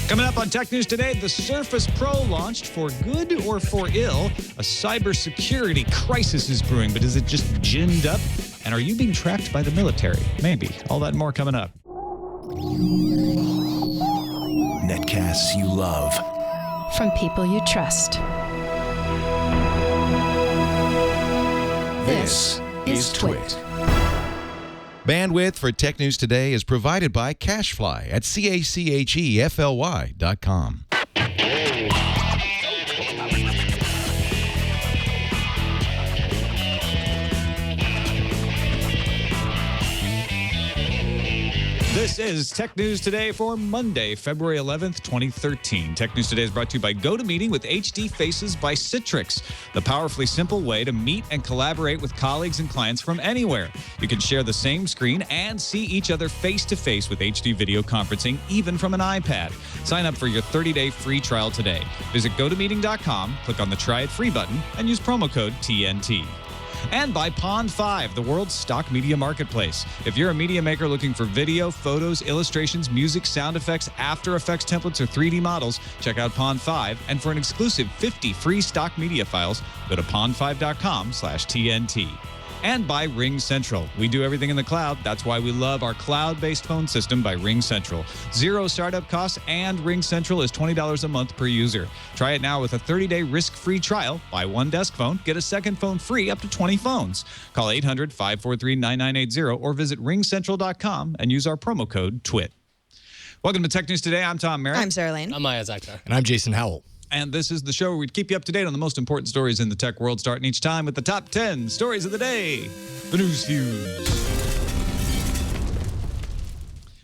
Coming up on Tech News today, the Surface Pro launched for good or for ill. A cybersecurity crisis is brewing, but is it just ginned up? And are you being tracked by the military? Maybe. All that and more coming up. Netcasts you love. From people you trust. This is Twit. Bandwidth for Tech News Today is provided by CashFly at CACHEFLY.com. This is Tech News Today for Monday, February 11th, 2013. Tech News Today is brought to you by GoToMeeting with HD Faces by Citrix, the powerfully simple way to meet and collaborate with colleagues and clients from anywhere. You can share the same screen and see each other face-to-face with HD video conferencing, even from an iPad. Sign up for your 30-day free trial today. Visit GoToMeeting.com, click on the Try It Free button, and use promo code TNT. And by Pond5, the world's stock media marketplace. If you're a media maker looking for video, photos, illustrations, music, sound effects, After Effects templates, or 3D models, check out Pond5. And for an exclusive 50 free stock media files, go to pond5.com/TNT. And by RingCentral. We do everything in the cloud. That's why we love our cloud-based phone system by RingCentral. Zero startup costs, and RingCentral is $20 a month per user. Try it now with a 30-day risk-free trial. Buy one desk phone, get a second phone free up to 20 phones. Call 800-543-9980 or visit ringcentral.com and use our promo code TWIT. Welcome to Tech News Today. I'm Tom Merritt. I'm Sarah Lane. I'm Maya Zaktar. And I'm Jason Howell. And this is the show where we keep you up to date on the most important stories in the tech world, starting each time with the top 10 stories of the day. The News Fuse.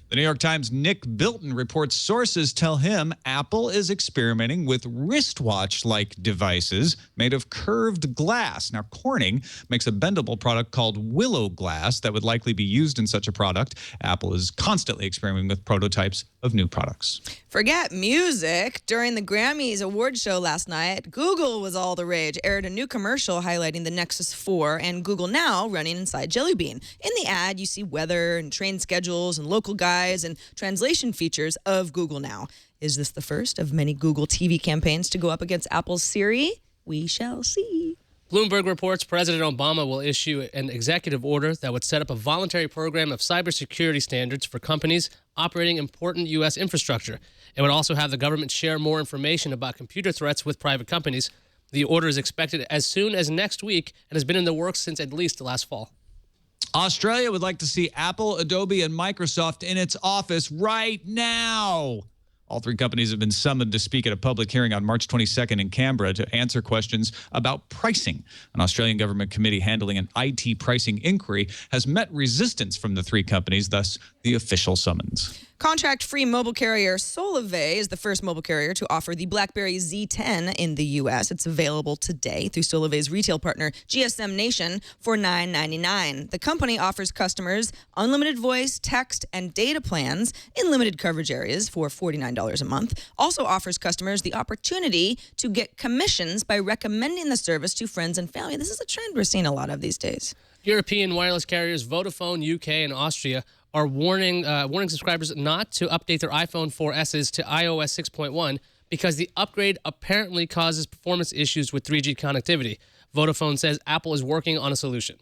The New York Times' Nick Bilton reports sources tell him Apple is experimenting with wristwatch-like devices made of curved glass. Now, Corning makes a bendable product called Willow Glass that would likely be used in such a product. Apple is constantly experimenting with prototypes of new products. Forget music. During the Grammys award show last night, Google was all the rage, aired a new commercial highlighting the Nexus 4 and Google Now running inside Jelly Bean. In the ad, you see weather and train schedules and local guides and translation features of Google Now. Is this the first of many Google TV campaigns to go up against Apple's Siri? We shall see. Bloomberg reports President Obama will issue an executive order that would set up a voluntary program of cybersecurity standards for companies operating important U.S. infrastructure. It would also have the government share more information about computer threats with private companies. The order is expected as soon as next week and has been in the works since at least last fall. Australia would like to see Apple, Adobe, and Microsoft in its office right now. All three companies have been summoned to speak at a public hearing on March 22nd in Canberra to answer questions about pricing. An Australian government committee handling an IT pricing inquiry has met resistance from the three companies, thus the official summons. Contract-free mobile carrier Solivay is the first mobile carrier to offer the BlackBerry Z10 in the U.S. It's available today through Solivay's retail partner, GSM Nation, for $9.99. The company offers customers unlimited voice, text, and data plans in limited coverage areas for $49 a month. Also offers customers the opportunity to get commissions by recommending the service to friends and family. This is a trend we're seeing a lot of these days. European wireless carriers Vodafone UK and Austria are warning subscribers not to update their iPhone 4Ss to iOS 6.1 because the upgrade apparently causes performance issues with 3G connectivity. Vodafone says Apple is working on a solution.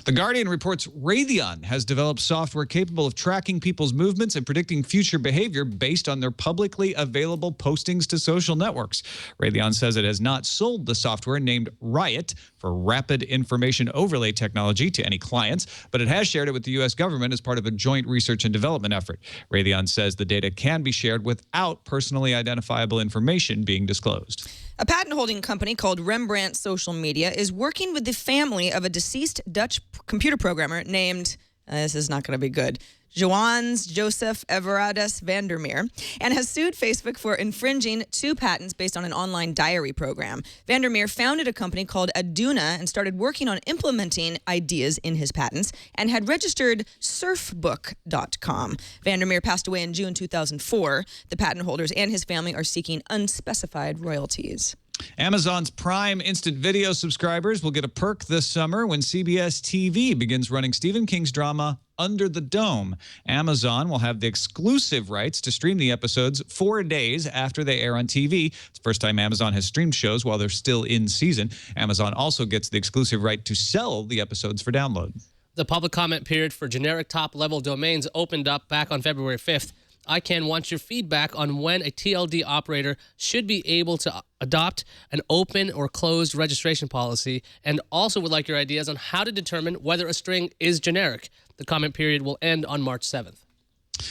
The Guardian reports Raytheon has developed software capable of tracking people's movements and predicting future behavior based on their publicly available postings to social networks. Raytheon says it has not sold the software named Riot for rapid information overlay technology to any clients, but it has shared it with the U.S. government as part of a joint research and development effort. Raytheon says the data can be shared without personally identifiable information being disclosed. A patent-holding company called Rembrandt Social Media is working with the family of a deceased Dutch computer programmer named, this is not going to be good, Johannes Joseph Everardus Vandermeer, and has sued Facebook for infringing 2 patents based on an online diary program. Vandermeer founded a company called Aduna and started working on implementing ideas in his patents and had registered surfbook.com. Vandermeer passed away in June 2004. The patent holders and his family are seeking unspecified royalties. Amazon's Prime Instant Video subscribers will get a perk this summer when CBS TV begins running Stephen King's drama Under the Dome. Amazon will have the exclusive rights to stream the episodes 4 days after they air on TV. It's the first time Amazon has streamed shows while they're still in season. Amazon also gets the exclusive right to sell the episodes for download. The public comment period for generic top-level domains opened up back on February 5th. ICANN wants your feedback on when a TLD operator should be able to adopt an open or closed registration policy, and also would like your ideas on how to determine whether a string is generic. The comment period will end on March 7th.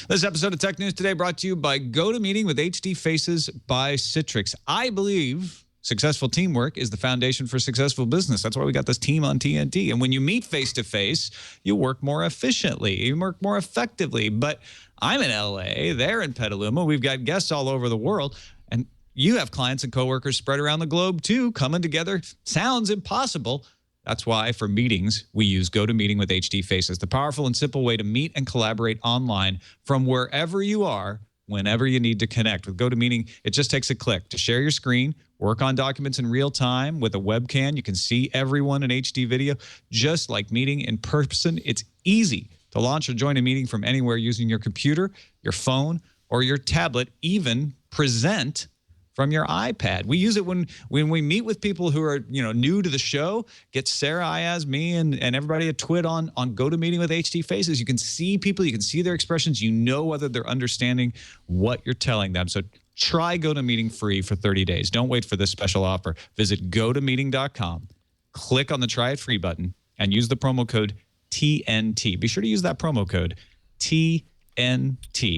This episode of Tech News Today brought to you by GoToMeeting with HD Faces by Citrix. I believe successful teamwork is the foundation for successful business. That's why we got this team on TNT. And when you meet face-to-face, you work more efficiently, you work more effectively. But I'm in LA, they're in Petaluma, we've got guests all over the world, and you have clients and coworkers spread around the globe too. Coming together sounds impossible. That's why for meetings, we use GoToMeeting with HD Faces, the powerful and simple way to meet and collaborate online from wherever you are, whenever you need to connect. With GoToMeeting, it just takes a click to share your screen, work on documents in real time with a webcam. You can see everyone in HD video, just like meeting in person. It's easy to launch or join a meeting from anywhere using your computer, your phone, or your tablet, even present from your iPad. We use it when we meet with people who are new to the show. Get Sarah, Ayaz, me, and everybody at Twit on GoToMeeting with HD Faces. You can see people, you can see their expressions, you know whether they're understanding what you're telling them. So try GoToMeeting free for 30 days. Don't wait for this special offer. Visit gotomeeting.com, click on the Try It Free button, and use the promo code TNT. Be sure to use that promo code TNT.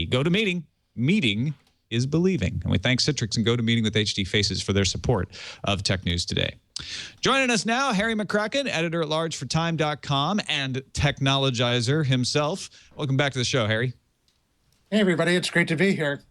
GoToMeeting. Meeting is believing. And we thank Citrix and GoToMeeting with HD Faces for their support of Tech News Today. Joining us now, Harry McCracken, editor-at-large for Time.com and technologizer himself. Welcome back to the show, Harry. Hey, everybody. It's great to be here.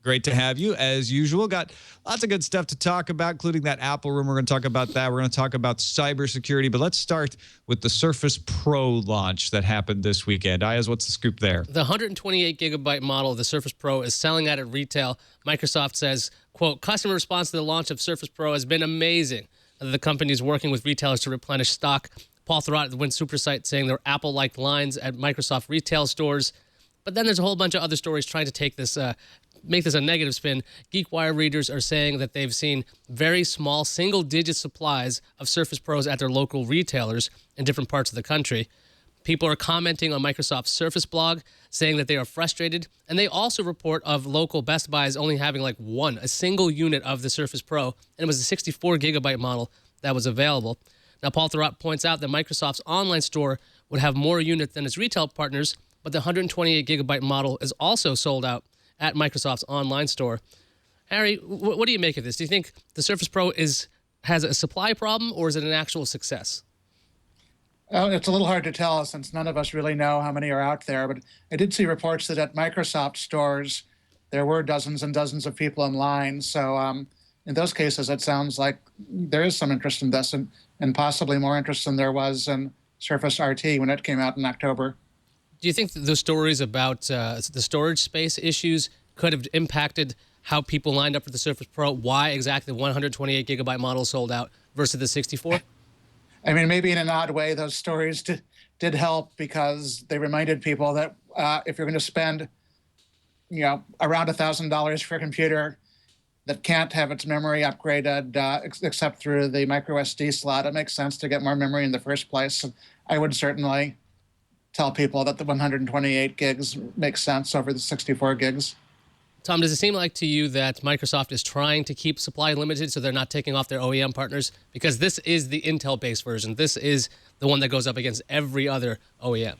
Great to have you, as usual. Got lots of good stuff to talk about, including that Apple room. We're going to talk about that. We're going to talk about cybersecurity. But let's start with the Surface Pro launch that happened this weekend. Ayaz, what's the scoop there? The 128 gigabyte model of the Surface Pro is selling out at retail. Microsoft says, quote, customer response to the launch of Surface Pro has been amazing. The company is working with retailers to replenish stock. Paul Thurrott at the Win Super site saying there are Apple-like lines at Microsoft retail stores. But then there's a whole bunch of other stories trying to take this make this a negative spin. GeekWire readers are saying that they've seen very small single-digit supplies of Surface Pros at their local retailers in different parts of the country. People are commenting on Microsoft's Surface blog, saying that they are frustrated. And they also report of local Best Buys only having like a single unit of the Surface Pro, and it was a 64 gigabyte model that was available. Now, Paul Thurrott points out that Microsoft's online store would have more units than its retail partners, but the 128 gigabyte model is also sold out at Microsoft's online store. Harry, what do you make of this? Do you think the Surface Pro has a supply problem, or is it an actual success? It's a little hard to tell since none of us really know how many are out there, but I did see reports that at Microsoft stores, there were dozens and dozens of people in line. So in those cases, it sounds like there is some interest in this and possibly more interest than there was in Surface RT when it came out in October. Do you think that those stories about the storage space issues could have impacted how people lined up for the Surface Pro? Why exactly the 128 gigabyte model sold out versus the 64? I mean, maybe in an odd way, those stories did help because they reminded people that if you're going to spend, around $1,000 for a computer that can't have its memory upgraded except through the micro SD slot, it makes sense to get more memory in the first place. I would certainly tell people that the 128 gigs makes sense over the 64 gigs. Tom, does it seem like to you that Microsoft is trying to keep supply limited so they're not taking off their OEM partners? Because this is the Intel-based version. This is the one that goes up against every other OEM.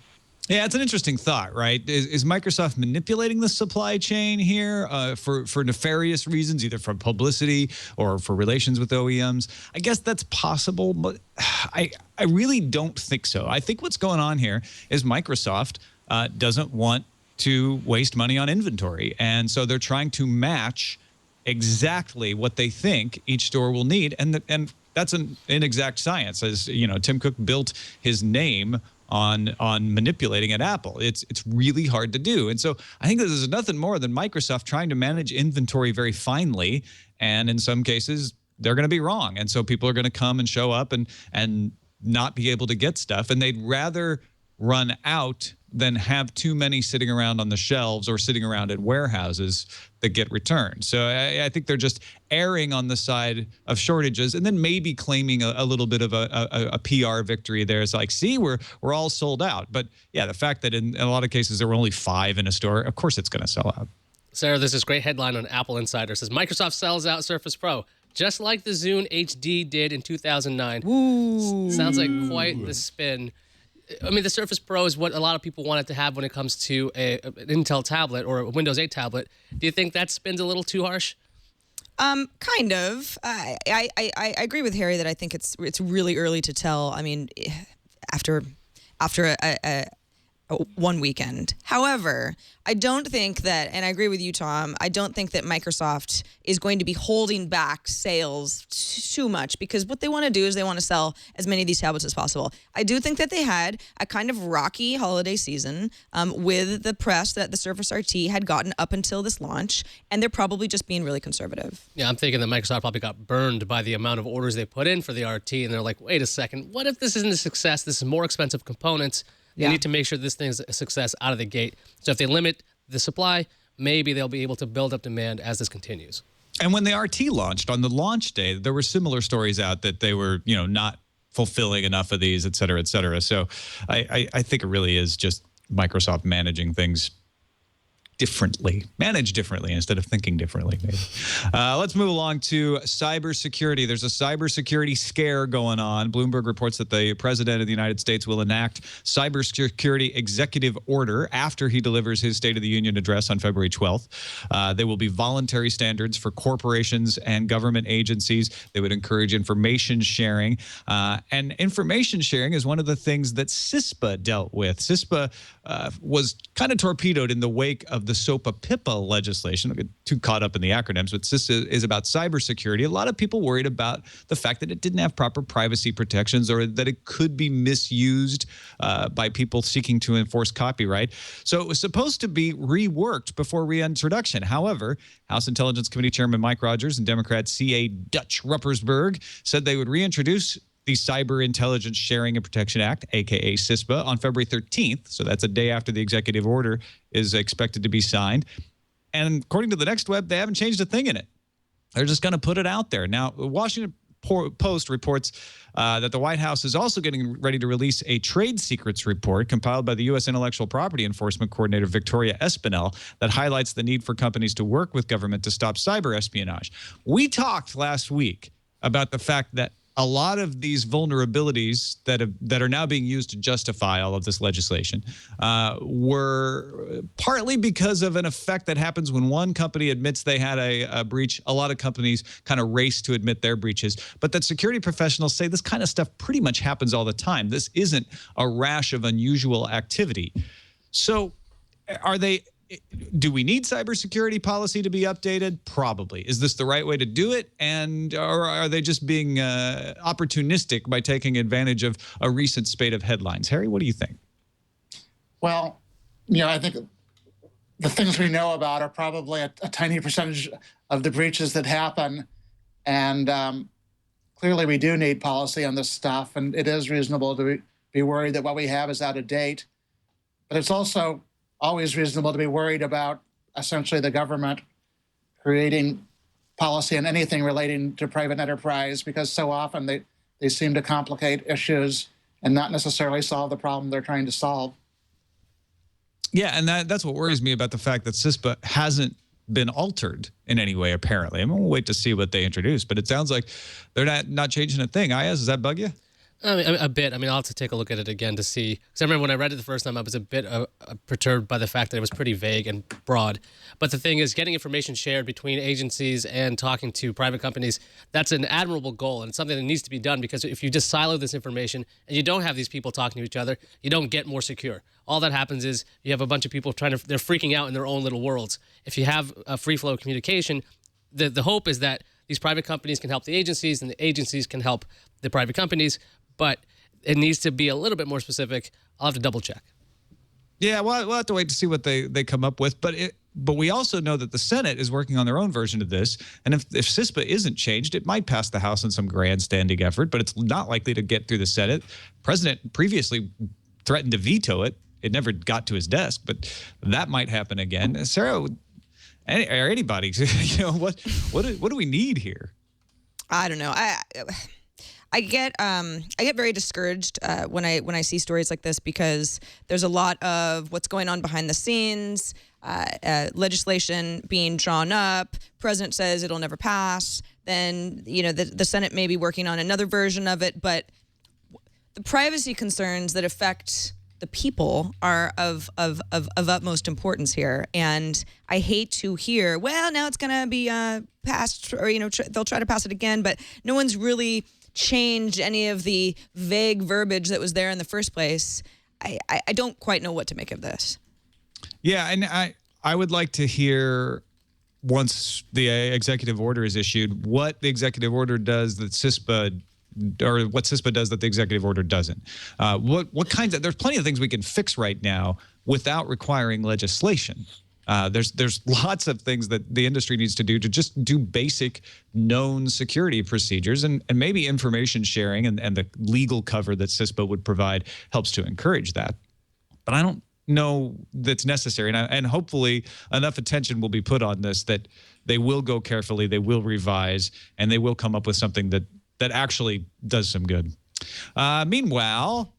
Yeah, it's an interesting thought, right? Is Microsoft manipulating the supply chain here for nefarious reasons, either for publicity or for relations with OEMs? I guess that's possible, but I really don't think so. I think what's going on here is Microsoft doesn't want to waste money on inventory, and so they're trying to match exactly what they think each store will need, and that's an inexact science. As Tim Cook built his name on manipulating at Apple. It's really hard to do. And so I think this is nothing more than Microsoft trying to manage inventory very finely. And in some cases, they're going to be wrong. And so people are going to come and show up and not be able to get stuff. And they'd rather run out than have too many sitting around on the shelves or sitting around in warehouses that get returned. So I think they're just erring on the side of shortages, and then maybe claiming a little bit of a PR victory there. It's like, see, we're all sold out. But yeah, the fact that in a lot of cases there were only 5 in a store, of course it's going to sell out. Sarah, there's this great headline on Apple Insider. It says Microsoft sells out Surface Pro, just like the Zune HD did in 2009. Ooh. Sounds like quite the spin. I mean, the Surface Pro is what a lot of people wanted to have when it comes to an Intel tablet or a Windows 8 tablet. Do you think that spin's a little too harsh? Kind of. I agree with Harry that I think it's really early to tell. I mean, after a one weekend. However, I don't think that, and I agree with you, Tom, I don't think that Microsoft is going to be holding back sales too much, because what they want to do is they want to sell as many of these tablets as possible. I do think that they had a kind of rocky holiday season with the press that the Surface RT had gotten up until this launch, and they're probably just being really conservative. Yeah, I'm thinking that Microsoft probably got burned by the amount of orders they put in for the RT, and they're like, wait a second, what if this isn't a success? This is more expensive components. They need to make sure this thing is a success out of the gate. So if they limit the supply, maybe they'll be able to build up demand as this continues. And when the RT launched, on the launch day, there were similar stories out that they were, not fulfilling enough of these, et cetera, et cetera. So I think it really is just Microsoft managing things manage differently instead of thinking differently, maybe. Let's move along to cybersecurity. There's a cybersecurity scare going on. Bloomberg reports that the president of the United States will enact cybersecurity executive order after he delivers his State of the Union address on February 12th. There will be voluntary standards for corporations and government agencies. They would encourage information sharing. And information sharing is one of the things that CISPA dealt with. CISPA was kind of torpedoed in the wake of the SOPA-PIPA legislation. Don't get too caught up in the acronyms, but this is about cybersecurity. A lot of people worried about the fact that it didn't have proper privacy protections, or that it could be misused by people seeking to enforce copyright. So it was supposed to be reworked before reintroduction. However, House Intelligence Committee Chairman Mike Rogers and Democrat C.A. Dutch Ruppersberg said they would reintroduce the Cyber Intelligence Sharing and Protection Act, a.k.a. CISPA, on February 13th. So that's a day after the executive order is expected to be signed. And according to the Next Web, they haven't changed a thing in it. They're just going to put it out there. Now, the Washington Post reports that the White House is also getting ready to release a trade secrets report compiled by the U.S. Intellectual Property Enforcement Coordinator Victoria Espinel that highlights the need for companies to work with government to stop cyber espionage. We talked last week about the fact that a lot of these vulnerabilities that are now being used to justify all of this legislation were partly because of an effect that happens when one company admits they had a breach. A lot of companies kind of race to admit their breaches, but that security professionals say this kind of stuff pretty much happens all the time. This isn't a rash of unusual activity. So do we need cybersecurity policy to be updated? Probably. Is this the right way to do it? Or are they just being opportunistic by taking advantage of a recent spate of headlines? Harry, what do you think? Well, I think the things we know about are probably a tiny percentage of the breaches that happen. And clearly we do need policy on this stuff. And it is reasonable to be worried that what we have is out of date. But it's also always reasonable to be worried about essentially the government creating policy on anything relating to private enterprise, because so often they seem to complicate issues and not necessarily solve the problem they're trying to solve. Yeah, and that's what worries me about the fact that CISPA hasn't been altered in any way, apparently. I'm going to wait to see what they introduce, but it sounds like they're not changing a thing. Ayaz, does that bug you? I mean, a bit. I mean, I'll have to take a look at it again to see. Because I remember when I read it the first time, I was a bit perturbed by the fact that it was pretty vague and broad. But the thing is, getting information shared between agencies and talking to private companies, that's an admirable goal. And it's something that needs to be done, because if you just silo this information and you don't have these people talking to each other, you don't get more secure. All that happens is you have a bunch of people they're freaking out in their own little worlds. If you have a free flow of communication, the hope is that these private companies can help the agencies and the agencies can help the private companies. But it needs to be a little bit more specific. I'll have to double check. Yeah, well, we'll have to wait to see what they come up with. But we also know that the Senate is working on their own version of this. And if CISPA isn't changed, it might pass the House in some grandstanding effort, but it's not likely to get through the Senate. The president previously threatened to veto it it never got to his desk, but that might happen again. Sarah, or anybody, what do we need here? I don't know. I get very discouraged when I see stories like this, because there's a lot of what's going on behind the scenes, legislation being drawn up. President says it'll never pass. Then the Senate may be working on another version of it, but the privacy concerns that affect the people are of utmost importance here. And I hate to hear, well, now it's going to be passed, or they'll try to pass it again, but no one's really changed any of the vague verbiage that was there in the first place. I don't quite know what to make of this. Yeah, and I would like to hear, once the executive order is issued, what the executive order does that CISPA, or what CISPA does that the executive order doesn't. What kinds of, there's plenty of things we can fix right now without requiring legislation. There's lots of things that the industry needs to do to just do basic known security procedures, and maybe information sharing and the legal cover that CISPA would provide helps to encourage that. But I don't know that's necessary, and hopefully enough attention will be put on this that they will go carefully, they will revise, and they will come up with something that actually does some good. Meanwhile,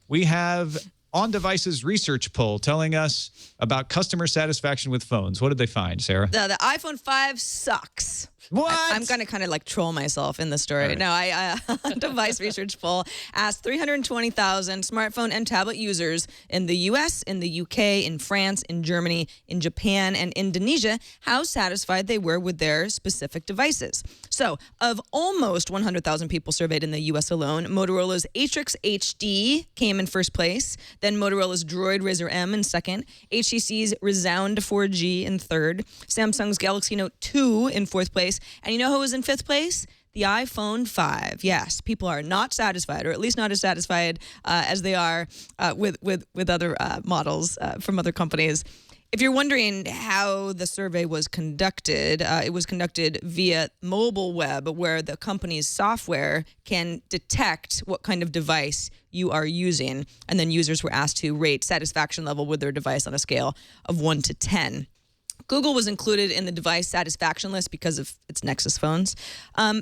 we have On Device's research poll telling us about customer satisfaction with phones. What did they find, Sarah? The iPhone 5 sucks. What? I'm going to kind of like troll myself in the story. Right. No, I Device Research Poll asked 320,000 smartphone and tablet users in the U.S., in the U.K., in France, in Germany, in Japan, and Indonesia how satisfied they were with their specific devices. So, of almost 100,000 people surveyed in the U.S. alone, Motorola's Atrix HD came in first place, then Motorola's Droid Razr M in second, HTC's Resound 4G in third, Samsung's Galaxy Note 2 in fourth place, and you know who was in fifth place? The iPhone 5. Yes, people are not satisfied, or at least not as satisfied as they are with other models from other companies. If you're wondering how the survey was conducted, it was conducted via mobile web, where the company's software can detect what kind of device you are using, and then users were asked to rate satisfaction level with their device on a scale of 1 to 10. Google was included in the device satisfaction list because of its Nexus phones.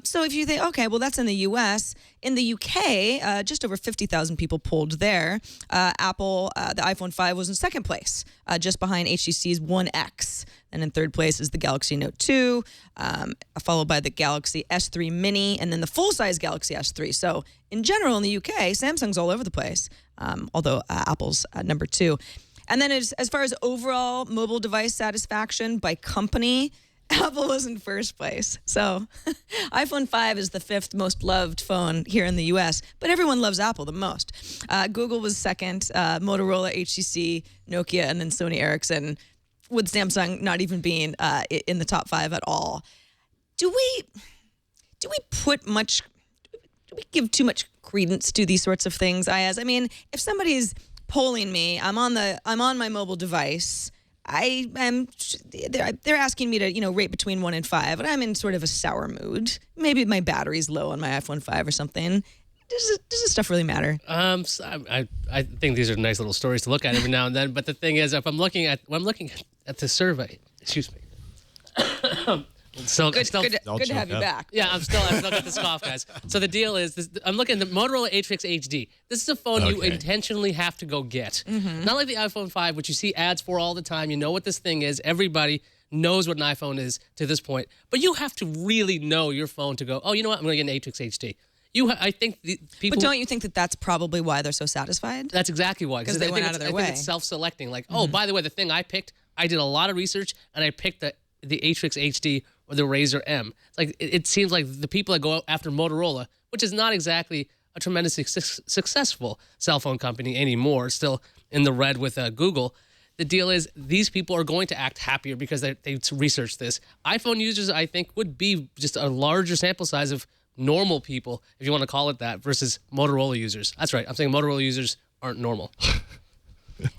So if you think, okay, well, that's in the U.S. In the U.K., just over 50,000 people polled there. Apple, the iPhone 5 was in second place, just behind HTC's One X. And in third place is the Galaxy Note 2, followed by the Galaxy S3 Mini, and then the full-size Galaxy S3. So in general, in the UK, Samsung's all over the place, although Apple's number 2. And then as far as overall mobile device satisfaction by company, Apple was in first place. So iPhone 5 is the 5th most loved phone here in the U.S., but everyone loves Apple the most. Google was second, Motorola, HTC, Nokia, and then Sony Ericsson, with Samsung not even being in the top 5 at all. Do we give too much credence to these sorts of things, Ayaz? I mean, if somebody's polling me, I'm on my mobile device, they're asking me to rate between 1 and 5, and I'm in sort of a sour mood. Maybe my battery's low on my iPhone 5 or something. Does this stuff really matter? I think these are nice little stories to look at every now and then. But the thing is, if I'm looking at the survey, excuse me. Good to have you back. Yeah, I've still got this cough, guys. So the deal is, I'm looking at the Motorola Atrix HD. This is a phone you intentionally have to go get. Mm-hmm. Not like the iPhone 5, which you see ads for all the time. You know what this thing is. Everybody knows what an iPhone is to this point. But you have to really know your phone to go, oh, you know what? I'm going to get an Atrix HD. I think the people. But don't you think that that's probably why they're so satisfied? That's exactly why. Because they went out of their way. I think it's self-selecting. Like, oh, by the way, the thing I picked, I did a lot of research, and I picked the Atrix HD or the Razr M. It's like it seems like the people that go after Motorola, which is not exactly a tremendously successful cell phone company anymore, still in the red with Google. The deal is these people are going to act happier because they researched this. iPhone users, I think, would be just a larger sample size of normal people, if you want to call it that, versus Motorola users. That's right. I'm saying Motorola users aren't normal.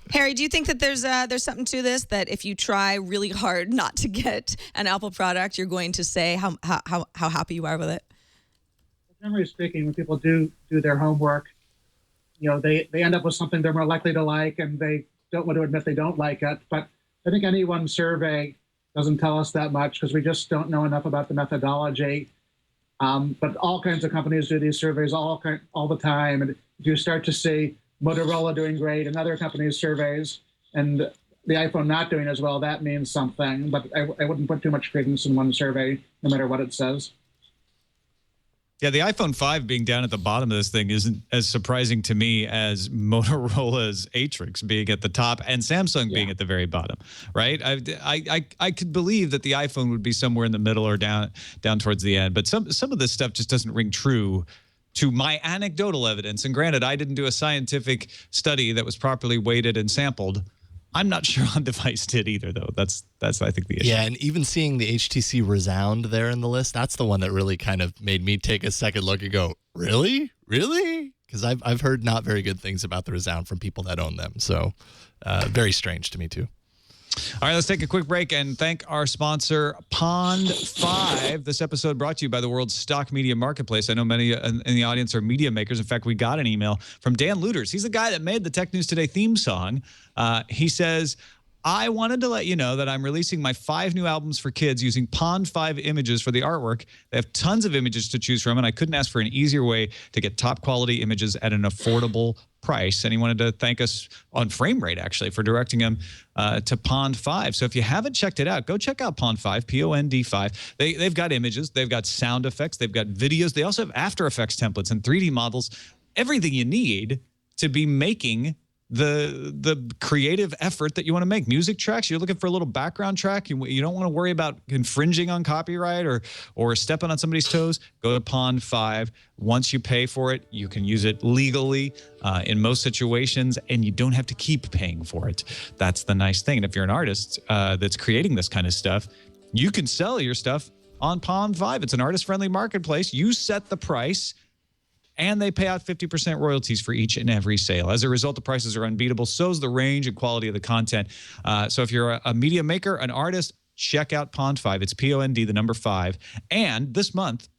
Harry, do you think that there's something to this, that if you try really hard not to get an Apple product, you're going to say how happy you are with it? Generally speaking, when people do their homework, they end up with something they're more likely to like, and they don't want to admit they don't like it. But I think any one survey doesn't tell us that much because we just don't know enough about the methodology. But all kinds of companies do these surveys all the time. And if you start to see Motorola doing great and other companies' surveys and the iPhone not doing as well, that means something. But I wouldn't put too much credence in one survey, no matter what it says. Yeah, the iPhone 5 being down at the bottom of this thing isn't as surprising to me as Motorola's Atrix being at the top and Samsung being at the very bottom, right? I could believe that the iPhone would be somewhere in the middle or down towards the end, but some of this stuff just doesn't ring true to my anecdotal evidence. And granted, I didn't do a scientific study that was properly weighted and sampled. I'm not sure on-device did either, though. That's I think the issue. Yeah, and even seeing the HTC Resound there in the list, that's the one that really kind of made me take a second look and go, really? Because I've heard not very good things about the Resound from people that own them. So very strange to me, too. All right, let's take a quick break and thank our sponsor, Pond 5. This episode brought to you by the world's stock media marketplace. I know many in the audience are media makers. In fact, we got an email from Dan Luters. He's the guy that made the Tech News Today theme song. He says, I wanted to let you know that I'm releasing my 5 new albums for kids using Pond 5 images for the artwork. They have tons of images to choose from, and I couldn't ask for an easier way to get top quality images at an affordable price. And he wanted to thank us on Frame Rate, actually, for directing him to Pond 5. So if you haven't checked it out, go check out Pond 5, Pond 5. They've got images, they've got sound effects, they've got videos. They also have After Effects templates and 3D models, everything you need to be making the creative effort that you want to make. Music tracks, you're looking for a little background track, you don't want to worry about infringing on copyright or stepping on somebody's toes, go to Pond 5. Once you pay for it, you can use it legally in most situations, and you don't have to keep paying for it. That's the nice thing. And if you're an artist that's creating this kind of stuff, you can sell your stuff on Pond 5. It's an artist-friendly marketplace. You set the price, and they pay out 50% royalties for each and every sale. As a result, the prices are unbeatable. So is the range and quality of the content. So if you're a media maker, an artist, check out Pond 5. It's Pond, the number 5. And this month,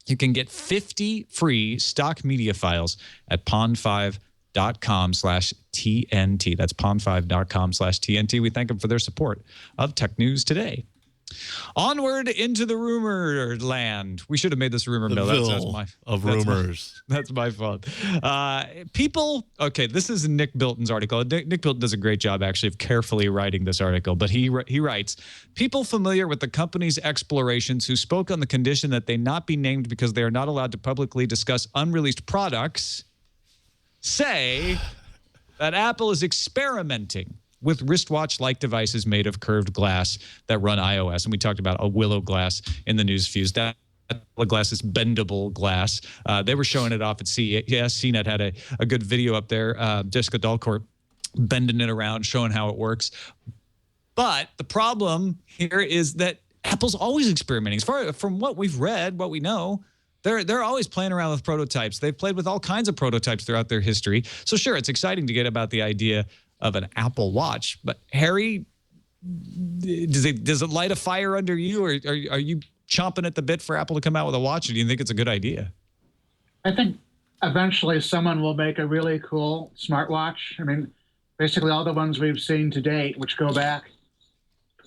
you can get 50 free stock media files at pond5.com/TNT. That's pond5.com/TNT. We thank them for their support of Tech News Today. Onward into the rumor land. We should have made this rumor mill. Rumors. That's my fault. Okay, this is Nick Bilton's article. Nick Bilton does a great job, actually, of carefully writing this article. But he writes, people familiar with the company's explorations who spoke on the condition that they not be named because they are not allowed to publicly discuss unreleased products say that Apple is experimenting with wristwatch-like devices made of curved glass that run iOS. And we talked about a Willow glass in the news fuse. That glass is bendable glass. They were showing it off at CES. CNET had a good video up there. Jessica Dalcourt bending it around, showing how it works. But the problem here is that Apple's always experimenting. From what we've read, what we know, they're always playing around with prototypes. They've played with all kinds of prototypes throughout their history. So sure, it's exciting to get about the idea of an Apple Watch. But Harry, does it light a fire under you, or are you chomping at the bit for Apple to come out with a watch, or do you think it's a good idea? I think eventually someone will make a really cool smartwatch. I mean, basically all the ones we've seen to date, which go back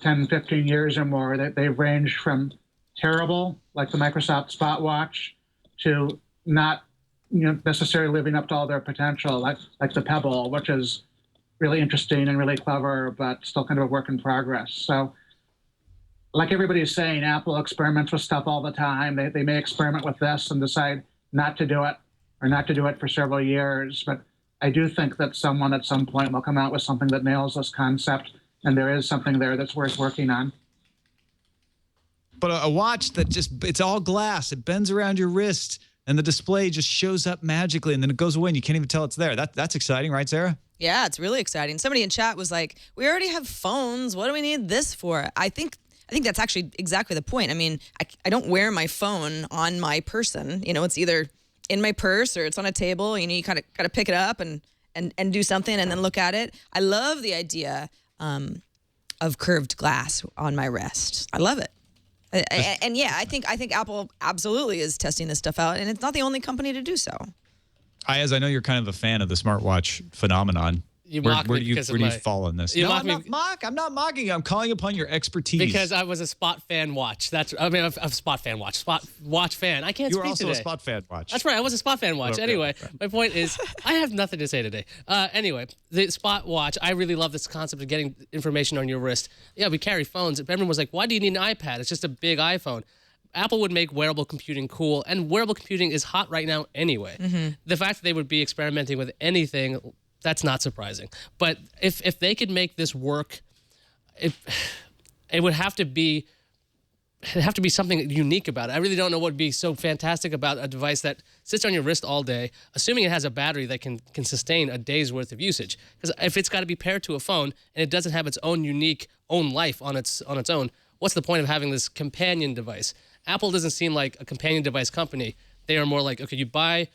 10, 15 years or more, they've ranged from terrible, like the Microsoft Spot Watch, to not necessarily living up to all their potential, like the Pebble, which is really interesting and really clever, but still kind of a work in progress. So like everybody's saying, Apple experiments with stuff all the time. They may experiment with this and decide not to do it, or not to do it for several years. But I do think that someone at some point will come out with something that nails this concept, and there is something there that's worth working on. But a watch that it's all glass. It bends around your wrist, and the display just shows up magically, and then it goes away, and you can't even tell it's there. That's exciting, right, Sarah? Yeah, it's really exciting. Somebody in chat was like, we already have phones. What do we need this for? I think that's actually exactly the point. I mean, I don't wear my phone on my person. It's either in my purse or it's on a table. You kind of pick it up and do something and then look at it. I love the idea of curved glass on my wrist. I love it. And yeah, I think Apple absolutely is testing this stuff out, and it's not the only company to do so. I know you're kind of a fan of the smartwatch phenomenon. You mock where me do you, because where of do you my... fall in this? You No, mock I'm me- not mock. I'm not mocking you. I'm calling upon your expertise. Because I was a Spot fan watch. Of Spot fan watch. Spot watch fan. I can't you were speak also today. a Spot fan watch. That's right. I was a Spot fan watch. Okay, Anyway, okay. my point is, I have nothing to say today. Anyway, the Spot watch, I really love this concept of getting information on your wrist. Yeah, we carry phones. Everyone was like, why do you need an iPad? It's just a big iPhone. Apple would make wearable computing cool, and wearable computing is hot right now anyway. The fact that they would be experimenting with anything, that's not surprising. But if they could make this work, it would have to be something unique about it. I really don't know what would be so fantastic about a device that sits on your wrist all day, assuming it has a battery that can sustain a day's worth of usage. Because if it's got to be paired to a phone and it doesn't have its own unique own life on its own, what's the point of having this companion device? Apple doesn't seem like a companion device company. They are more like, okay, you buy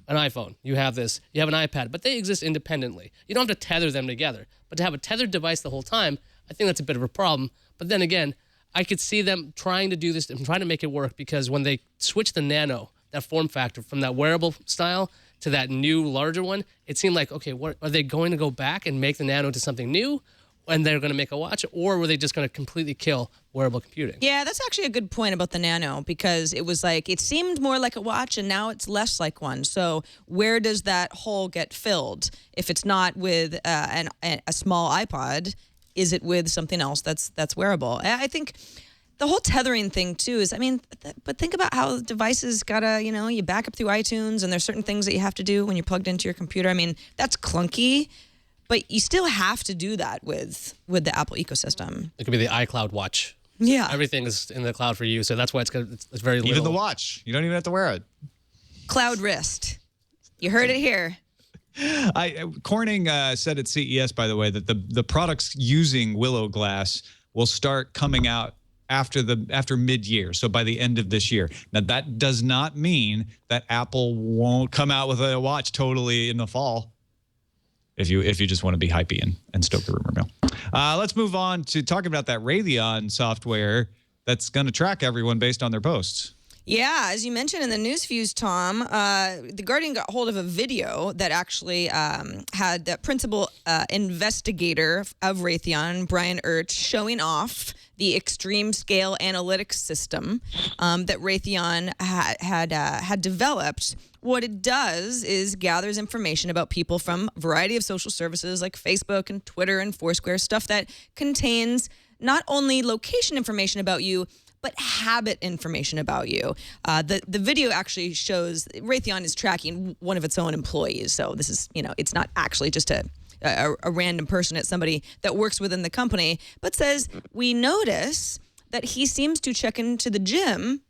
an iPhone, you have this, you have an iPad, but they exist independently. You don't have to tether them together. But to have a tethered device the whole time, I think that's a bit of a problem. But then again, I could see them trying to do this and trying to make it work, because when they switch the Nano, that form factor, from that wearable style to that new larger one, it seemed like, okay, what, are they going to go back and make the Nano into something new and they're going to make a watch, or were they just going to completely kill wearable computing? Yeah, that's actually a good point about the Nano, because it was like, it seemed more like a watch and now it's less like one. So where does that hole get filled? If it's not with a small iPod, is it with something else that's wearable? I think the whole tethering thing too is, I mean, but think about how devices gotta, you back up through iTunes, and there's certain things that you have to do when you're plugged into your computer. I mean, that's clunky, but you still have to do that with the Apple ecosystem. It could be the iCloud watch. Yeah. Everything is in the cloud for you, so that's why it's very little. Even the watch. You don't even have to wear it. Cloud wrist. You heard it here. Corning said at CES, by the way, that the products using Willow Glass will start coming out after mid-year, so by the end of this year. Now, that does not mean that Apple won't come out with a watch totally in the fall, if you just want to be hypey and stoke the rumor mill. Let's move on to talking about that Raytheon software that's going to track everyone based on their posts. Yeah, as you mentioned in the news fuse, Tom, The Guardian got hold of a video that actually had the principal investigator of Raytheon, Brian Ertz, showing off the extreme scale analytics system that Raytheon had developed. What it does is gathers information about people from a variety of social services like Facebook and Twitter and Foursquare, stuff that contains not only location information about you, but habit information about you. The video actually shows Raytheon is tracking one of its own employees. So this is, it's not actually just a random person. It's somebody that works within the company, but says, we notice that he seems to check into the gym,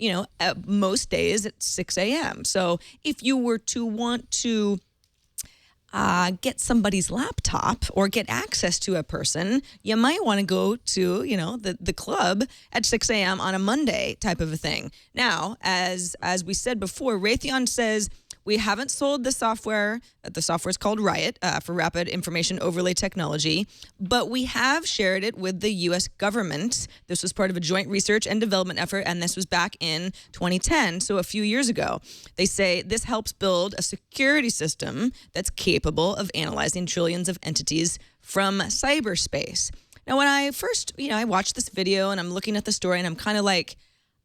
most days at 6 a.m. So if you were to want to get somebody's laptop or get access to a person, you might want to go to, the club at 6 a.m. on a Monday type of a thing. Now, as we said before, Raytheon says we haven't sold the software. The software is called Riot for Rapid Information Overlay Technology, but we have shared it with the U.S. government. This was part of a joint research and development effort, and this was back in 2010, so a few years ago. They say this helps build a security system that's capable of analyzing trillions of entities from cyberspace. Now, when I first, I watched this video and I'm looking at the story and I'm kind of like,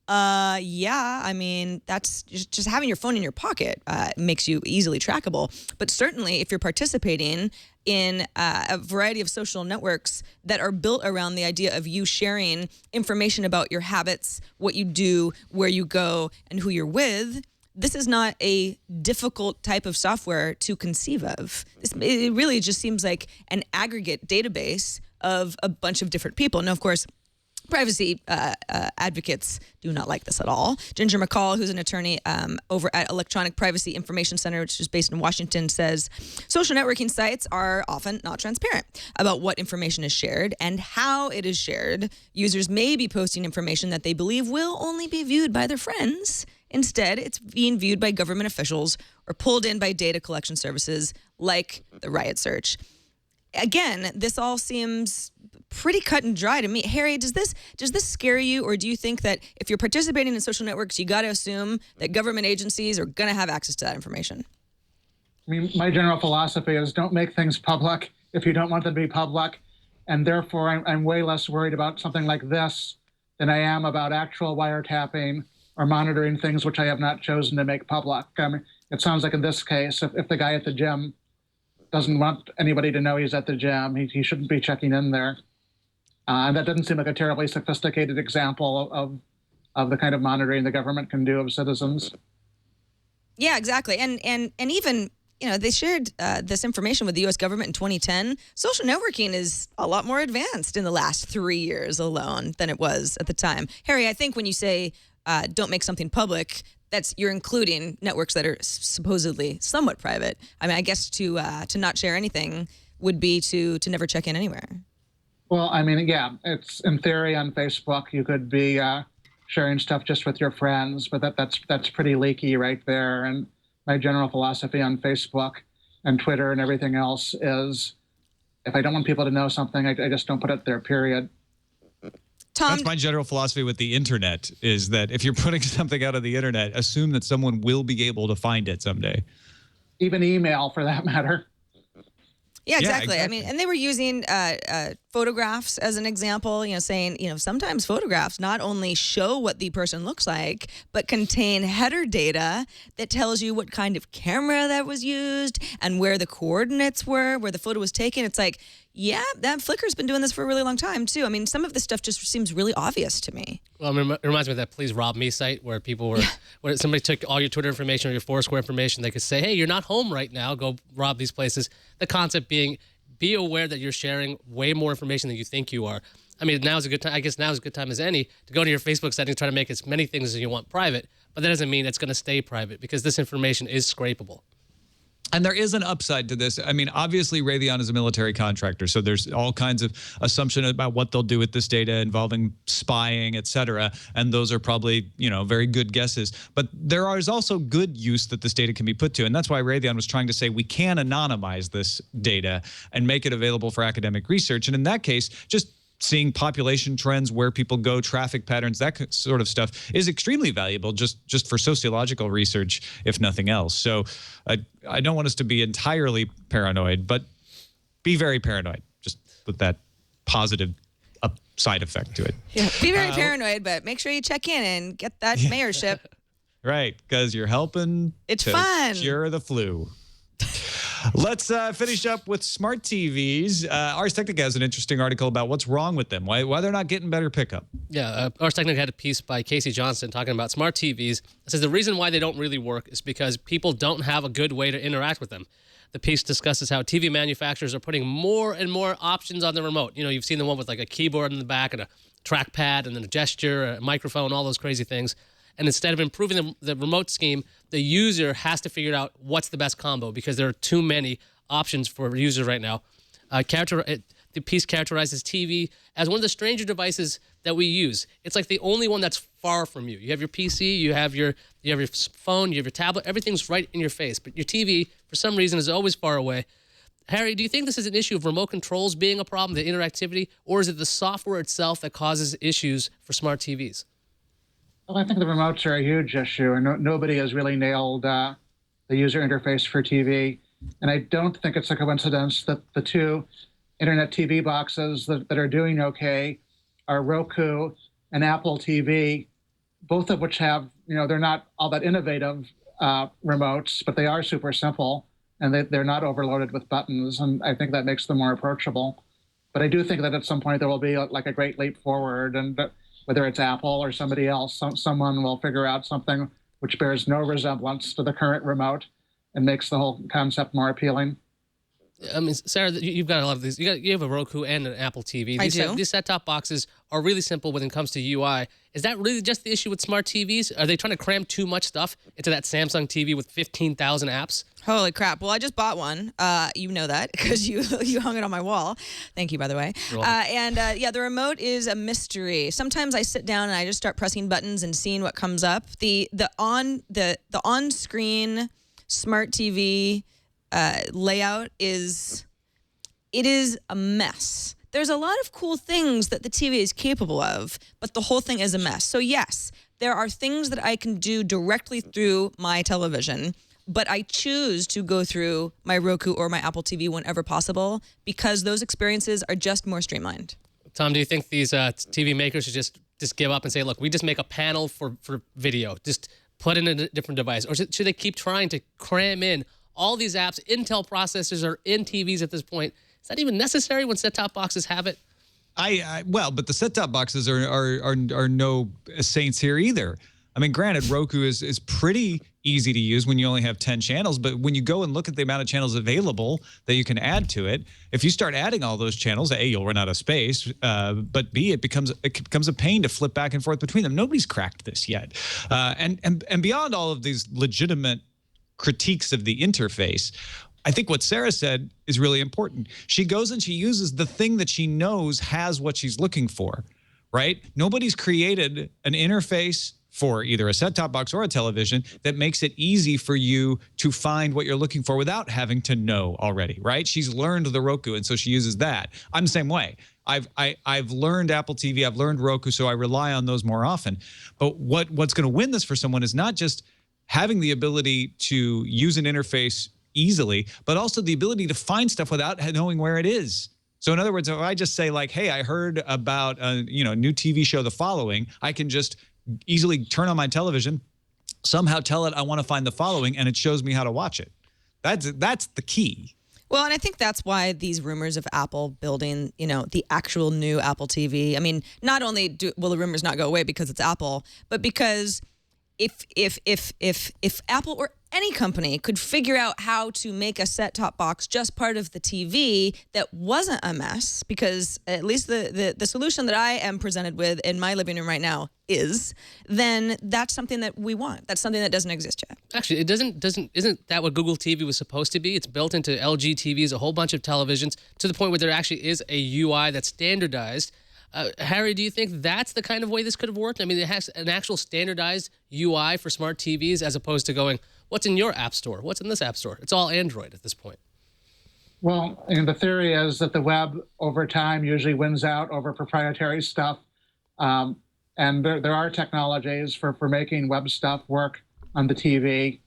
yeah, I mean, that's just having your phone in your pocket makes you easily trackable. But certainly if you're participating in a variety of social networks that are built around the idea of you sharing information about your habits, what you do, where you go, and who you're with, this is not a difficult type of software to conceive of. It really just seems like an aggregate database of a bunch of different people. Now, of course, privacy advocates do not like this at all. Ginger McCall, who's an attorney over at Electronic Privacy Information Center, which is based in Washington, says social networking sites are often not transparent about what information is shared and how it is shared. Users may be posting information that they believe will only be viewed by their friends. Instead, it's being viewed by government officials or pulled in by data collection services like the Riot search. Again, this all seems pretty cut and dry to me. Harry, does this scare you, or do you think that if you're participating in social networks, you got to assume that government agencies are going to have access to that information? I mean, my general philosophy is don't make things public if you don't want them to be public. And therefore, I'm way less worried about something like this than I am about actual wiretapping or monitoring things which I have not chosen to make public. I mean, it sounds like in this case, if the guy at the gym doesn't want anybody to know he's at the gym, he shouldn't be checking in there. And that doesn't seem like a terribly sophisticated example of the kind of monitoring the government can do of citizens. Yeah, exactly. And even, they shared this information with the U.S. government in 2010. Social networking is a lot more advanced in the last 3 years alone than it was at the time. Harry, I think when you say don't make something public, you're including networks that are supposedly somewhat private. I mean, I guess to not share anything would be to never check in anywhere. Well, I mean, yeah, it's in theory on Facebook you could be sharing stuff just with your friends, but that's pretty leaky right there. And my general philosophy on Facebook and Twitter and everything else is, if I don't want people to know something, I just don't put it there, period. Tom, that's my general philosophy with the internet, is that if you're putting something out of the internet, assume that someone will be able to find it someday. Even email, for that matter. Yeah, exactly. I mean, and they were using photographs as an example, saying, sometimes photographs not only show what the person looks like, but contain header data that tells you what kind of camera that was used and where the coordinates were, where the photo was taken. It's like, yeah, that Flickr's been doing this for a really long time, too. I mean, some of this stuff just seems really obvious to me. Well, it reminds me of that Please Rob Me site where people were, where somebody took all your Twitter information or your Foursquare information. They could say, hey, you're not home right now. Go rob these places. The concept being, be aware that you're sharing way more information than you think you are. I mean, now's a good time. I guess now's a good time as any to go to your Facebook settings, try to make as many things as you want private. But that doesn't mean it's going to stay private, because this information is scrapable. And there is an upside to this. I mean, obviously, Raytheon is a military contractor, so there's all kinds of assumption about what they'll do with this data involving spying, et cetera. And those are probably, very good guesses. But there is also good use that this data can be put to. And that's why Raytheon was trying to say we can anonymize this data and make it available for academic research. And in that case, just seeing population trends, where people go, traffic patterns, that sort of stuff is extremely valuable just for sociological research, if nothing else. So I don't want us to be entirely paranoid, but be very paranoid, just with that positive side effect to it. Yeah, be very paranoid, but make sure you check in and get that mayorship. Right, because you're helping fun. Cure the flu. Let's finish up with smart TVs. Ars Technica has an interesting article about what's wrong with them, why they're not getting better pickup. Yeah, Ars Technica had a piece by Casey Johnston talking about smart TVs. It says the reason why they don't really work is because people don't have a good way to interact with them. The piece discusses how TV manufacturers are putting more and more options on the remote. You've seen the one with like a keyboard in the back and a trackpad and then a gesture, a microphone, all those crazy things. And instead of improving the remote scheme, the user has to figure out what's the best combo, because there are too many options for users right now. The piece characterizes TV as one of the stranger devices that we use. It's like the only one that's far from you. You have your PC, you have your phone, you have your tablet. Everything's right in your face. But your TV, for some reason, is always far away. Harry, do you think this is an issue of remote controls being a problem, the interactivity, or is it the software itself that causes issues for smart TVs? Well, I think the remotes are a huge issue, and nobody has really nailed the user interface for TV. And I don't think it's a coincidence that the two internet TV boxes that are doing okay are Roku and Apple TV, both of which have, they're not all that innovative remotes, but they are super simple, and they're not overloaded with buttons, and I think that makes them more approachable. But I do think that at some point there will be like a great leap forward, and whether it's Apple or somebody else, someone will figure out something which bears no resemblance to the current remote and makes the whole concept more appealing. I mean, Sarah, you've got a lot of these. You have a Roku and an Apple TV. I do. These set-top boxes are really simple when it comes to UI. Is that really just the issue with smart TVs? Are they trying to cram too much stuff into that Samsung TV with 15,000 apps? Holy crap. Well, I just bought one. You know that because you hung it on my wall. Thank you, by the way. The remote is a mystery. Sometimes I sit down and I just start pressing buttons and seeing what comes up. The on-screen smart TV layout is a mess. There's a lot of cool things that the TV is capable of, but the whole thing is a mess. So yes, there are things that I can do directly through my television, but I choose to go through my Roku or my Apple TV whenever possible because those experiences are just more streamlined. Tom, do you think these TV makers should just give up and say, look, we just make a panel for video, just put in a different device? Or should they keep trying to cram in all these apps? Intel processors are in TVs at this point. Is that even necessary when set-top boxes have it? Well, but the set-top boxes are no saints here either. I mean, granted, Roku is pretty easy to use when you only have 10 channels, but when you go and look at the amount of channels available that you can add to it, if you start adding all those channels, A, you'll run out of space, but B, it becomes a pain to flip back and forth between them. Nobody's cracked this yet. And beyond all of these legitimate critiques of the interface, I think what Sarah said is really important. She goes and she uses the thing that she knows has what she's looking for, right? Nobody's created an interface for either a set-top box or a television that makes it easy for you to find what you're looking for without having to know already, right? She's learned the Roku, and so she uses that. I'm the same way. I've learned Apple TV, I've learned Roku, so I rely on those more often. But what's going to win this for someone is not just having the ability to use an interface easily, but also the ability to find stuff without knowing where it is. So in other words, if I just say like, hey, I heard about a new TV show, The Following, I can just easily turn on my television, somehow tell it I want to find The Following, and it shows me how to watch it. That's the key. Well, and I think that's why these rumors of Apple building, the actual new Apple TV. I mean, not only will the rumors not go away because it's Apple, but because if Apple or any company could figure out how to make a set-top box just part of the TV that wasn't a mess, because at least the solution that I am presented with in my living room right now is, then that's something that we want. That's something that doesn't exist yet. Actually, isn't that what Google TV was supposed to be? It's built into LG TVs, a whole bunch of televisions, to the point where there actually is a UI that's standardized. Harry, do you think that's the kind of way this could have worked? I mean, it has an actual standardized UI for smart TVs as opposed to going, what's in your app store? What's in this app store? It's all Android at this point. Well, the theory is that the web over time usually wins out over proprietary stuff. And there are technologies for making web stuff work on the TV.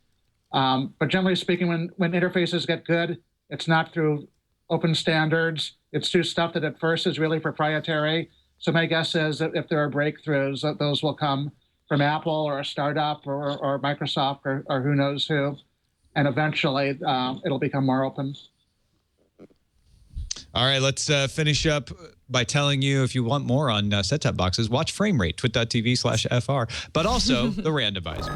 But generally speaking, when interfaces get good, it's not through open standards. It's through stuff that at first is really proprietary. So my guess is that if there are breakthroughs, that those will come from Apple or a startup or Microsoft or who knows who. And eventually it'll become more open. All right, let's finish up by telling you, if you want more on set-top boxes, watch Frame Rate, twit.tv/FR, but also the randomizer.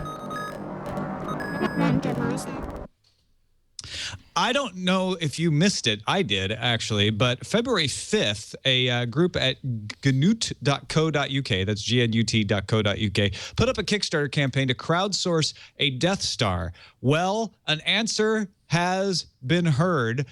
I don't know if you missed it. I did, actually. But February 5th, a group at gnut.co.uk, that's gnut.co.uk, put up a Kickstarter campaign to crowdsource a Death Star. Well, an answer has been heard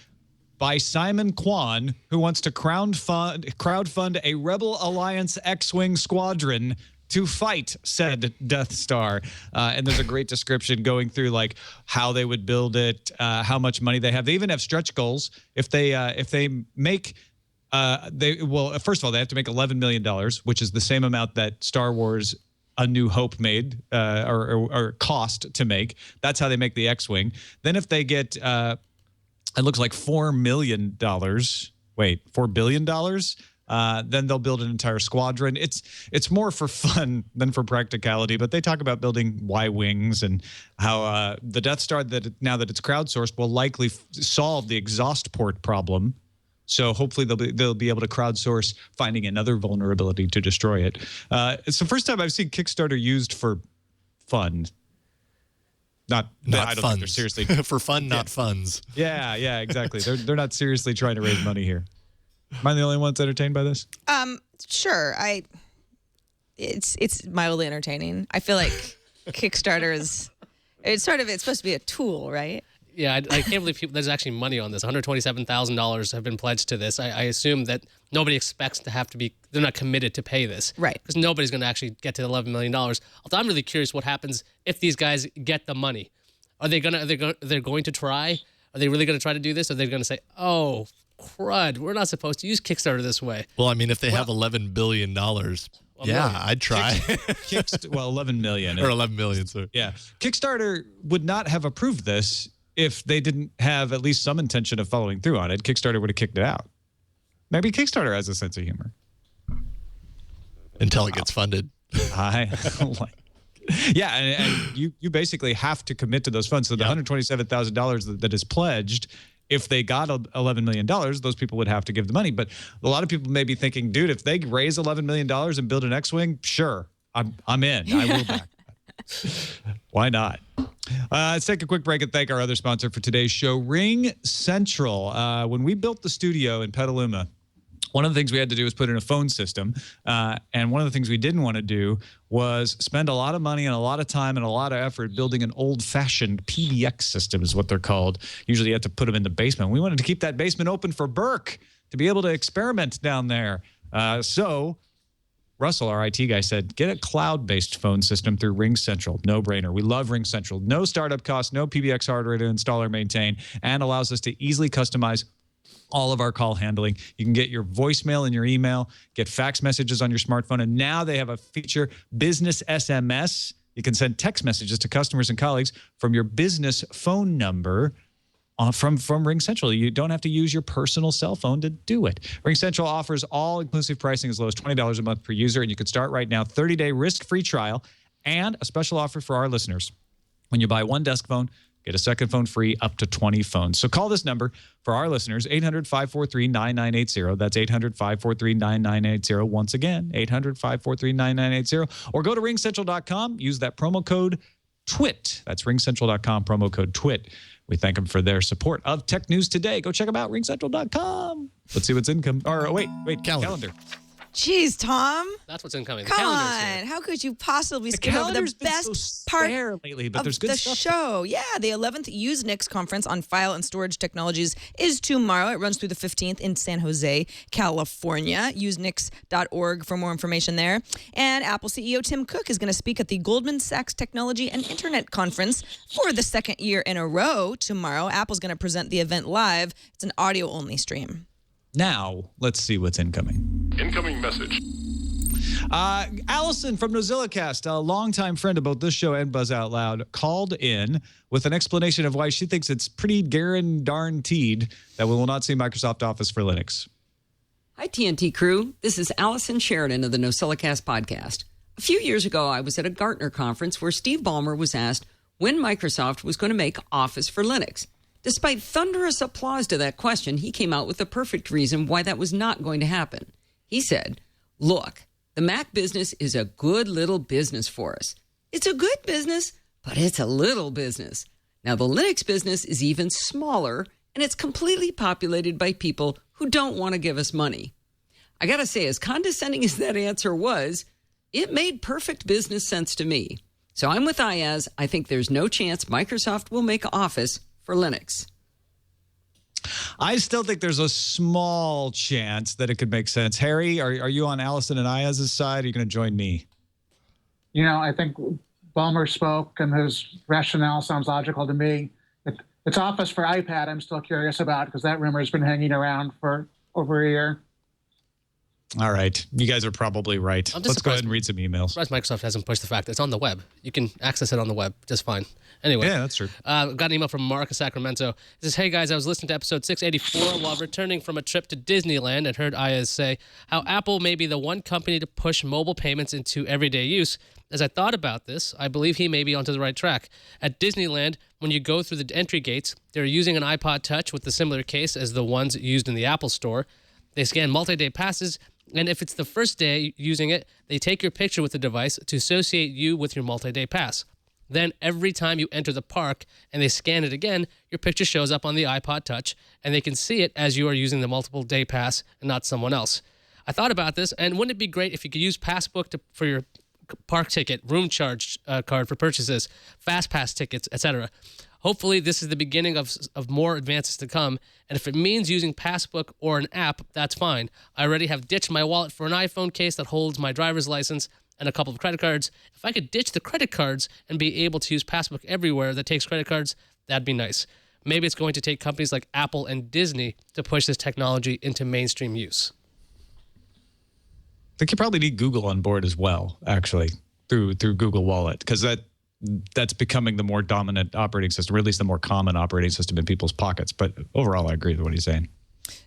by Simon Kwan, who wants to crowdfund a Rebel Alliance X-Wing squadron to fight said Death Star. And there's a great description going through like how they would build it, how much money they have. They even have stretch goals. If they make, first of all, they have to make $11 million, which is the same amount that Star Wars A New Hope made or cost to make. That's how they make the X-Wing. Then if they get, it looks like $4 million. Wait, $4 billion? Then they'll build an entire squadron. It's more for fun than for practicality, but they talk about building Y-wings and how the Death Star, now that it's crowdsourced, will likely solve the exhaust port problem. So hopefully they'll be able to crowdsource finding another vulnerability to destroy it. It's the first time I've seen Kickstarter used for fun. Not I don't funds. think they're seriously for fun, not funds. Yeah, exactly. They're not seriously trying to raise money here. Am I the only one that's entertained by this? Sure. It's mildly entertaining. I feel like Kickstarter it's supposed to be a tool, right? Yeah, I can't believe there's actually money on this. $127,000 have been pledged to this. I assume that nobody expects to have to be, they're not committed to pay this. Right. Because nobody's going to actually get to the $11 million. Although I'm really curious what happens if these guys get the money. Are they going to try? Are they really going to try to do this? Or are they going to say, oh, crud, we're not supposed to use Kickstarter this way? Well, I mean, if they have $11 billion, I'd try. Well, 11 million. Or 11 million, sorry. Yeah. Kickstarter would not have approved this if they didn't have at least some intention of following through on it. Kickstarter would have kicked it out. Maybe Kickstarter has a sense of humor. Until it gets funded. Yeah, and you basically have to commit to those funds. So the $127,000 that is pledged, if they got $11 million, those people would have to give the money. But a lot of people may be thinking, dude, if they raise $11 million and build an X-Wing, sure, I'm in. I will back that. Why not? Let's take a quick break and thank our other sponsor for today's show, Ring Central. When we built the studio in Petaluma, one of the things we had to do was put in a phone system. And one of the things we didn't want to do was spend a lot of money and a lot of time and a lot of effort building an old-fashioned PBX system is what they're called. Usually you have to put them in the basement. We wanted to keep that basement open for Burke to be able to experiment down there. So Russell, our IT guy, said, get a cloud-based phone system through Ring Central. No-brainer. We love Ring Central. No startup costs, no PBX hardware to install or maintain, and allows us to easily customize all of our call handling. You can get your voicemail in your email, get fax messages on your smartphone, and now they have a feature, Business SMS. You can send text messages to customers and colleagues from your business phone number from Ring Central. You don't have to use your personal cell phone to do it. Ring Central offers all-inclusive pricing as low as $20 a month per user, and you can start right now, 30-day risk-free trial, and a special offer for our listeners. When you buy one desk phone, get a second phone free up to 20 phones. So call this number for our listeners, 800-543-9980. That's 800-543-9980. Once again, 800-543-9980. Or go to ringcentral.com. Use that promo code TWIT. That's ringcentral.com, promo code TWIT. We thank them for their support of Tech News Today. Go check them out, ringcentral.com. Let's see what's incoming. Or wait, calendar. Jeez, Tom. That's what's incoming. Come on. How could you possibly skip over the best part lately, but there's of good the stuff. show? Yeah, the 11th Usenix conference on file and storage technologies is tomorrow. It runs through the 15th in San Jose, California. Usenix.org for more information there. And Apple CEO Tim Cook is going to speak at the Goldman Sachs Technology and Internet Conference for the second year in a row tomorrow. Apple's going to present the event live. It's an audio-only stream. Now, let's see what's incoming. Incoming message. Allison from NozillaCast, a longtime friend of both this show and Buzz Out Loud, called in with an explanation of why she thinks it's pretty guaranteed that we will not see Microsoft Office for Linux. Hi, TNT crew. This is Allison Sheridan of the NozillaCast podcast. A few years ago, I was at a Gartner conference where Steve Ballmer was asked when Microsoft was going to make Office for Linux. Despite thunderous applause to that question, he came out with the perfect reason why that was not going to happen. He said, look, the Mac business is a good little business for us. It's a good business, but it's a little business. Now, the Linux business is even smaller, and it's completely populated by people who don't want to give us money. I got to say, as condescending as that answer was, it made perfect business sense to me. So I'm with Ayaz. I think there's no chance Microsoft will make Office for Linux. I still think there's a small chance that it could make sense. Harry, are you on Allison and Ayaz's side? Or are you going to join me? You know, I think Ballmer spoke and his rationale sounds logical to me. It's Office for iPad I'm still curious about because that rumor has been hanging around for over a year. All right. You guys are probably right. Let's go ahead and read some emails. Surprised Microsoft hasn't pushed the fact that it's on the web. You can access it on the web just fine. Anyway. Yeah, that's true. Got an email from Mark of Sacramento. It says, hey guys, I was listening to episode 684 while returning from a trip to Disneyland and heard Ayaz say how Apple may be the one company to push mobile payments into everyday use. As I thought about this, I believe he may be onto the right track. At Disneyland, when you go through the entry gates, they're using an iPod Touch with a similar case as the ones used in the Apple Store. They scan multi-day passes, and if it's the first day using it, they take your picture with the device to associate you with your multi-day pass. Then every time you enter the park and they scan it again, your picture shows up on the iPod Touch, and they can see it as you are using the multiple day pass and not someone else. I thought about this, and wouldn't it be great if you could use Passbook for your park ticket, room charge card for purchases, fast pass tickets, etc. Hopefully, this is the beginning of more advances to come, and if it means using Passbook or an app, that's fine. I already have ditched my wallet for an iPhone case that holds my driver's license and a couple of credit cards. If I could ditch the credit cards and be able to use Passbook everywhere that takes credit cards, that'd be nice. Maybe it's going to take companies like Apple and Disney to push this technology into mainstream use. think you probably need Google on board as well, actually, through Google Wallet, because that's becoming the more dominant operating system, or at least the more common operating system in people's pockets. But overall, I agree with what he's saying.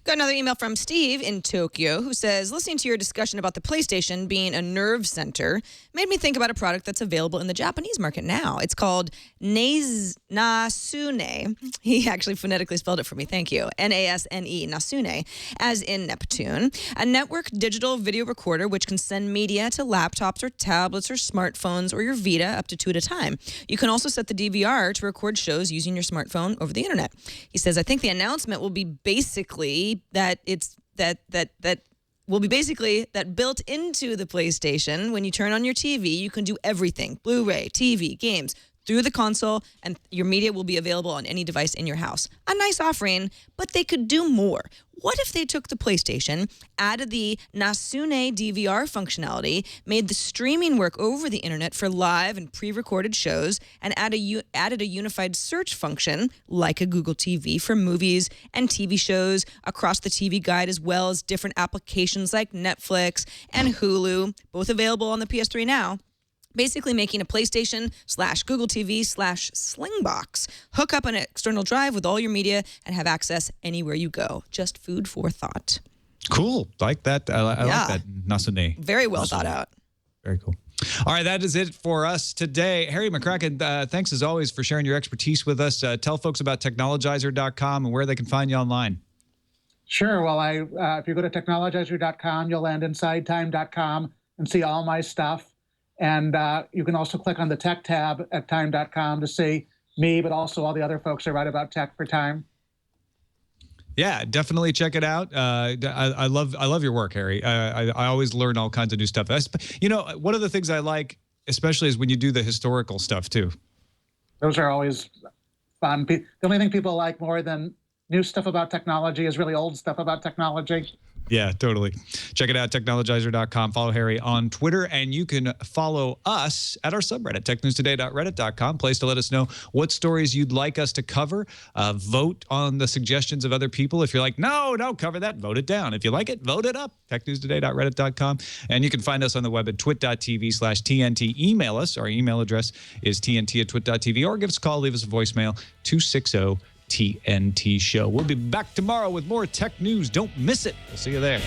Got another email from Steve in Tokyo who says, listening to your discussion about the PlayStation being a nerve center made me think about a product that's available in the Japanese market now. It's called Nasune. He actually phonetically spelled it for me. Thank you. Nasne, Nasune, as in Neptune. A network digital video recorder which can send media to laptops or tablets or smartphones or your Vita up to 2 at a time. You can also set the DVR to record shows using your smartphone over the internet. He says, I think the announcement will be basically that will be basically that built into the PlayStation. When you turn on your TV, you can do everything, Blu-ray, TV, games, through the console, and your media will be available on any device in your house. A nice offering, but they could do more. What if they took the PlayStation, added the Nasune DVR functionality, made the streaming work over the internet for live and pre-recorded shows, and added a unified search function like a Google TV for movies and TV shows across the TV guide, as well as different applications like Netflix and Hulu, both available on the PS3 now. Basically making a PlayStation/Google TV/Slingbox. Hook up an external drive with all your media and have access anywhere you go. Just food for thought. Cool. Like that. I like that. Nasune. Very well thought out. Very cool. All right, that is it for us today. Harry McCracken, thanks as always for sharing your expertise with us. Tell folks about technologizer.com and where they can find you online. Sure. Well, if you go to technologizer.com, you'll land inside time.com and see all my stuff. And you can also click on the tech tab at time.com to see me, but also all the other folks who write about tech for Time. Yeah, definitely check it out. I love your work, Harry. I always learn all kinds of new stuff. You know, one of the things I like, especially, is when you do the historical stuff too. Those are always fun. The only thing people like more than new stuff about technology is really old stuff about technology. Yeah, totally. Check it out, technologizer.com. Follow Harry on Twitter, and you can follow us at our subreddit, technewstoday.reddit.com, place to let us know what stories you'd like us to cover. Vote on the suggestions of other people. If you're like, no, don't cover that, vote it down. If you like it, vote it up, technewstoday.reddit.com. And you can find us on the web at twit.tv/TNT. Email us. Our email address is tnt@twit.tv, or give us a call, leave us a voicemail, 260 TNT Show. We'll be back tomorrow with more tech news. Don't miss it. We'll see you there.